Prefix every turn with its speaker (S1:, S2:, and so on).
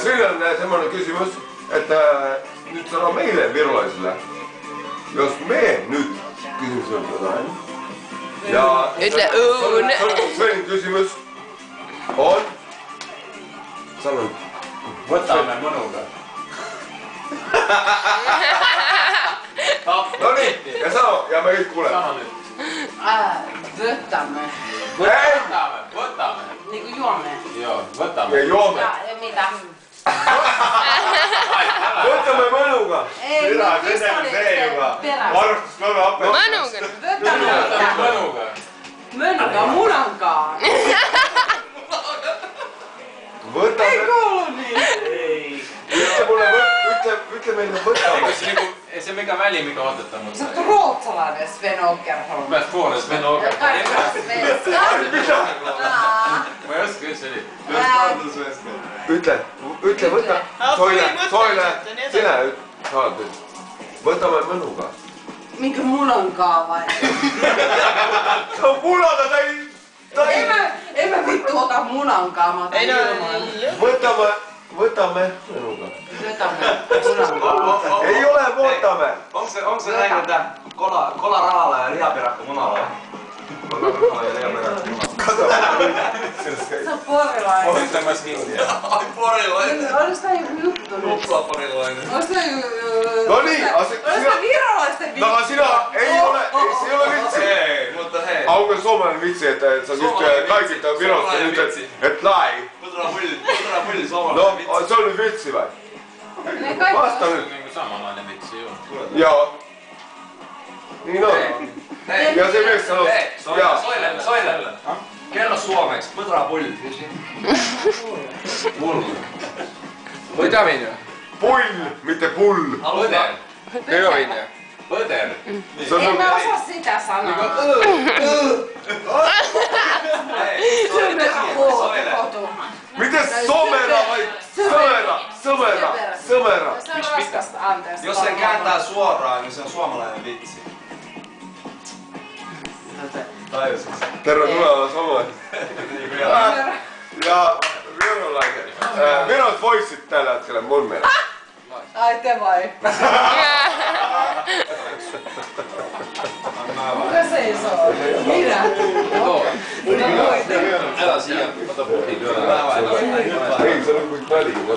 S1: siin on semmoinen kysymys, että nyt sano meille virolaisille, jos me nyt kysymys on jotain. Ja Svenin kysymys on, sanon,
S2: Võtame mõnuga.
S1: No niin, ja sano, ja me kõik kuuleme.
S2: Sano nyt.
S3: Võtame.
S2: Võtame.
S3: Niinku juome.
S2: Joo, võtame.
S1: Ja juome.
S3: Ja mitä?
S1: Võtame mõnuga.
S3: Ei,
S4: Seda on see juba. Varustuskolla appi.
S5: Mõnuga.
S3: Võtame
S2: Mõnuga.
S3: mõnuga, munankaan.
S1: Võtame.
S3: Ei kuulu nii.
S1: Ütle mulle, ütle meille võtame.
S2: Se mikä väli, mikä otetaan, mutta...
S3: Sä oot ruotsalainen Sven Åkerholm.
S2: Mä puolen Sven Åkerholm. Mä ei oska selittää.
S1: Ütle, võta. Soile, sinä saad nüüd. Võtame mõnuga.
S3: Minkä munankaan vai?
S1: Se on munada, ta ei...
S3: En mä vittu ota munankaan, mä otan ilman.
S1: Võtame mõnuga.
S3: Võtame munankaan.
S1: Ei ole võtame.
S4: Onko se näin, että kola rahalla ja lihaperakka munalla? Kola rahalla ja lihaperakka munalla.
S3: Se on porilainen.
S2: Pohdittamas hintia.
S4: Ai porilainen.
S3: Olis tää joku juttu nyt?
S4: Tupla porilainen.
S3: Olis tää
S1: No niin,
S3: Olis tää virolaisten vittu?
S1: No sinä, ei ole vitsi.
S4: Ei, mutta hei.
S1: Onko suomalainen vitsi, että sä just kaikilta Virosta nyt, et lai?
S4: Putra pulli suomalainen vitsi.
S1: No, se on nyt vitsi vai?
S3: Ne kaikki
S1: Vasta
S3: on.
S1: nyt.
S2: Niinku samanlainen vitsi, joo.
S1: Joo. Niin on.
S4: Hei.
S1: Ja se mies sanoo...
S4: Hei, soile. Kerro suomeksi. Putra pulli.
S2: Pull.
S6: Mitä minä?
S1: Pull, mitte pull.
S4: Puter.
S6: Mikä minä?
S4: Puter.
S1: Se on
S3: En mä osaa sitä sanoa. Soile.
S1: Miten somera vai? Sömerä.
S3: Se on raskasta, anteeksi.
S4: Jos sen kääntää suoraan, niin se on suomalainen vitsi. Tajusit.
S1: Tervetuloa Suomeen. Ja virolainen. Virot voisit tällä hetkellä mun mielestä.
S3: Ai te vai? Kuka seisoo? Minä?
S2: Älä siihen, ota puhin.
S1: Ei se on kuin väliin,